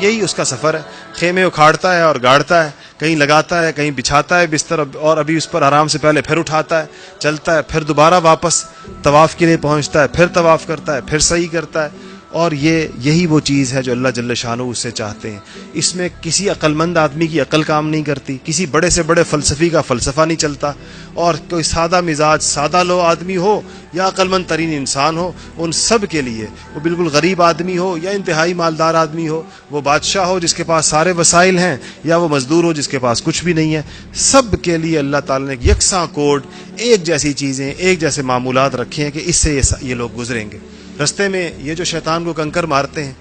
یہی اس کا سفر ہے. خیمے اکھاڑتا ہے اور گاڑتا ہے, کہیں لگاتا ہے, کہیں بچھاتا ہے بستر, اور ابھی اس پر آرام سے پہلے پھر اٹھاتا ہے, چلتا ہے, پھر دوبارہ واپس طواف کے لیے پہنچتا ہے, پھر طواف کرتا ہے, پھر سعی کرتا ہے. اور یہی وہ چیز ہے جو اللہ جل شانہ اس سے چاہتے ہیں. اس میں کسی عقل مند آدمی کی عقل کام نہیں کرتی, کسی بڑے سے بڑے فلسفی کا فلسفہ نہیں چلتا, اور کوئی سادہ مزاج سادہ لو آدمی ہو یا عقل مند ترین انسان ہو, ان سب کے لیے, وہ بالکل غریب آدمی ہو یا انتہائی مالدار آدمی ہو, وہ بادشاہ ہو جس کے پاس سارے وسائل ہیں یا وہ مزدور ہو جس کے پاس کچھ بھی نہیں ہے, سب کے لیے اللہ تعالیٰ نے ایک یکساں کوڈ, ایک جیسی چیزیں, ایک جیسے معمولات رکھے ہیں کہ اس سے یہ لوگ گزریں گے. رستے میں یہ جو شیطان کو کنکر مارتے ہیں,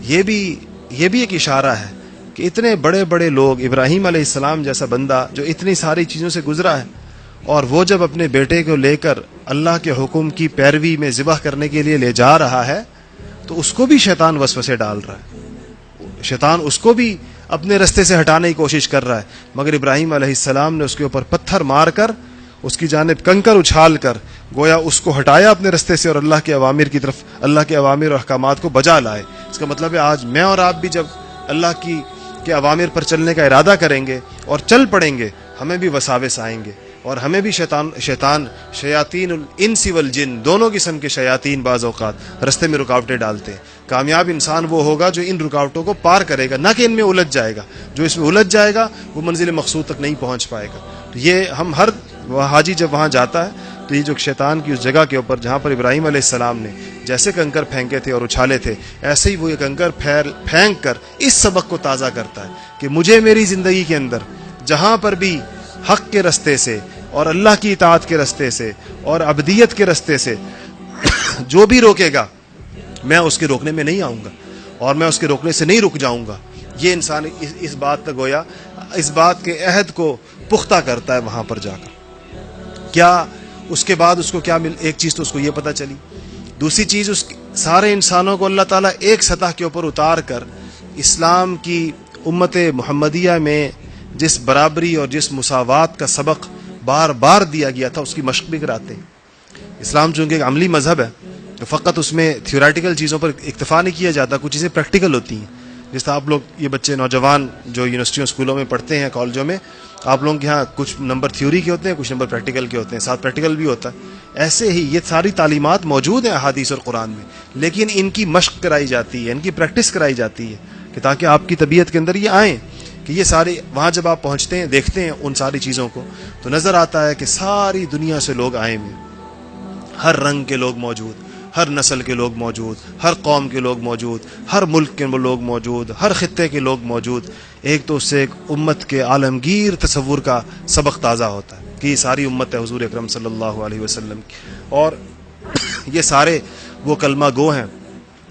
یہ بھی ایک اشارہ ہے کہ اتنے بڑے بڑے لوگ, ابراہیم علیہ السلام جیسا بندہ جو اتنی ساری چیزوں سے گزرا ہے, اور وہ جب اپنے بیٹے کو لے کر اللہ کے حکم کی پیروی میں ذبح کرنے کے لیے لے جا رہا ہے, تو اس کو بھی شیطان وسوسے ڈال رہا ہے, شیطان اس کو بھی اپنے رستے سے ہٹانے کی کوشش کر رہا ہے. مگر ابراہیم علیہ السلام نے اس کے اوپر پتھر مار کر, اس کی جانب کنکر اچھال کر, گویا اس کو ہٹایا اپنے رستے سے, اور اللہ کے اوامر کی طرف, اللہ کے اوامر اور احکامات کو بجا لائے. اس کا مطلب ہے آج میں اور آپ بھی جب اللہ کے اوامر پر چلنے کا ارادہ کریں گے اور چل پڑیں گے, ہمیں بھی وساوس آئیں گے, اور ہمیں بھی شیطان شیاطین الانس والجن, دونوں قسم کے شیاطین بعض اوقات رستے میں رکاوٹیں ڈالتے ہیں. کامیاب انسان وہ ہوگا جو ان رکاوٹوں کو پار کرے گا, نہ کہ ان میں الجھ جائے گا. جو اس میں الجھ جائے گا وہ منزل مقصود تک نہیں پہنچ پائے گا. تو یہ ہم ہر حاجی جب وہاں جاتا ہے تو یہ جو شیطان کی اس جگہ کے اوپر جہاں پر ابراہیم علیہ السلام نے جیسے کنکر پھینکے تھے اور اچھالے تھے, ایسے ہی وہ یہ کنکر پھینک کر اس سبق کو تازہ کرتا ہے کہ مجھے میری زندگی کے اندر جہاں پر بھی حق کے رستے سے اور اللہ کی اطاعت کے رستے سے اور عبدیت کے رستے سے جو بھی روکے گا, میں اس کے روکنے میں نہیں آؤں گا, اور میں اس کے روکنے سے نہیں رک جاؤں گا. یہ انسان اس بات تک گویا اس بات کے عہد کو پختہ کرتا ہے وہاں پر جا کر. کیا اس کے بعد اس کو کیا ایک چیز تو اس کو یہ پتہ چلی, دوسری چیز اس سارے انسانوں کو اللہ تعالیٰ ایک سطح کے اوپر اتار کر اسلام کی امت محمدیہ میں جس برابری اور جس مساوات کا سبق بار بار دیا گیا تھا اس کی مشق بھی کراتے ہیں. اسلام چونکہ ایک عملی مذہب ہے تو فقط اس میں تھیوریٹیکل چیزوں پر اکتفا نہیں کیا جاتا, کچھ چیزیں پریکٹیکل ہوتی ہیں. جس طرح آپ لوگ یہ بچے نوجوان جو یونیورسٹیوں اسکولوں میں پڑھتے ہیں, کالجوں میں, آپ لوگوں کے یہاں کچھ نمبر تھیوری کے ہوتے ہیں, کچھ نمبر پریکٹیکل کے ہوتے ہیں, ساتھ پریکٹیکل بھی ہوتا ہے. ایسے ہی یہ ساری تعلیمات موجود ہیں احادیث اور قرآن میں, لیکن ان کی مشق کرائی جاتی ہے, ان کی پریکٹس کرائی جاتی ہے کہ تاکہ آپ کی طبیعت کے اندر یہ آئیں کہ یہ سارے وہاں جب آپ پہنچتے ہیں دیکھتے ہیں ان ساری چیزوں کو تو نظر آتا ہے کہ ساری دنیا سے لوگ آئے ہوئے, ہر رنگ کے لوگ موجود, ہر نسل کے لوگ موجود, ہر قوم کے لوگ موجود, ہر ملک کے لوگ موجود, ہر خطے کے لوگ موجود. ایک تو اس سے ایک امت کے عالمگیر تصور کا سبق تازہ ہوتا ہے کہ یہ ساری امت ہے حضور اکرم صلی اللہ علیہ وسلم کی, اور یہ سارے وہ کلمہ گو ہیں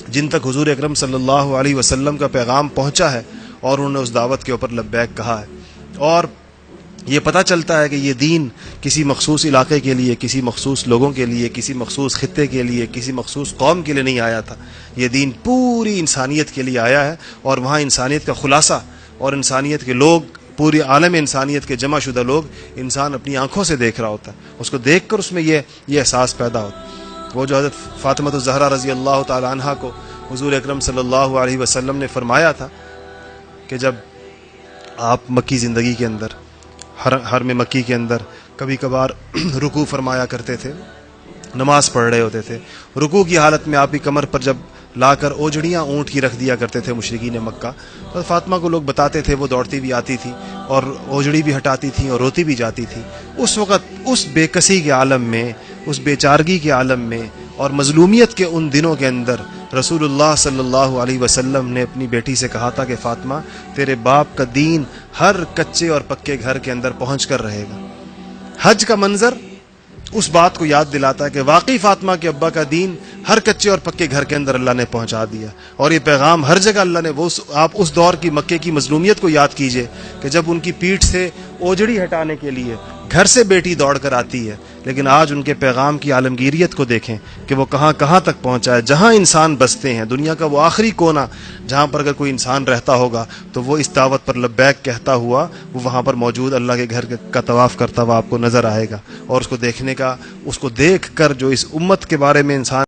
جن تک حضور اکرم صلی اللہ علیہ وسلم کا پیغام پہنچا ہے اور انہوں نے اس دعوت کے اوپر لبیک کہا ہے. اور یہ پتہ چلتا ہے کہ یہ دین کسی مخصوص علاقے کے لیے, کسی مخصوص لوگوں کے لیے, کسی مخصوص خطے کے لیے, کسی مخصوص قوم کے لیے نہیں آیا تھا. یہ دین پوری انسانیت کے لیے آیا ہے, اور وہاں انسانیت کا خلاصہ اور انسانیت کے لوگ, پوری عالم انسانیت کے جمع شدہ لوگ انسان اپنی آنکھوں سے دیکھ رہا ہوتا ہے. اس کو دیکھ کر اس میں یہ احساس پیدا ہوتا ہے. وہ جو حضرت فاطمہ الزہرا رضی اللہ تعالی عنہا کو حضور اکرم صلی اللہ علیہ وسلم نے فرمایا تھا کہ جب آپ مکی زندگی کے اندر حرم مکی کے اندر کبھی کبھار رکوع فرمایا کرتے تھے, نماز پڑھ رہے ہوتے تھے, رکوع کی حالت میں آپ کی کمر پر جب لا کر اوجڑیاں اونٹ کی رکھ دیا کرتے تھے مشرکین مکہ, تو فاطمہ کو لوگ بتاتے تھے, وہ دوڑتی بھی آتی تھی اور اوجڑی بھی ہٹاتی تھی اور روتی بھی جاتی تھی. اس وقت اس بے کسی کے عالم میں, اس بے چارگی کے عالم میں اور مظلومیت کے ان دنوں کے اندر رسول اللہ صلی اللہ علیہ وسلم نے اپنی بیٹی سے کہا تھا کہ فاطمہ تیرے باپ کا دین ہر کچے اور پکے گھر کے اندر پہنچ کر رہے گا. حج کا منظر اس بات کو یاد دلاتا ہے کہ واقعی فاطمہ کے ابا کا دین ہر کچے اور پکے گھر کے اندر اللہ نے پہنچا دیا, اور یہ پیغام ہر جگہ اللہ نے آپ اس دور کی مکے کی مظلومیت کو یاد کیجئے کہ جب ان کی پیٹھ سے اوجڑی ہٹانے کے لیے گھر سے بیٹی دوڑ کر آتی ہے, لیکن آج ان کے پیغام کی عالمگیریت کو دیکھیں کہ وہ کہاں کہاں تک پہنچا ہے. جہاں انسان بستے ہیں, دنیا کا وہ آخری کونا جہاں پر اگر کوئی انسان رہتا ہوگا تو وہ اس دعوت پر لبیک کہتا ہوا وہ وہاں پر موجود اللہ کے گھر کا طواف کرتا ہوا آپ کو نظر آئے گا. اور اس کو دیکھنے کا, اس کو دیکھ کر جو اس امت کے بارے میں انسان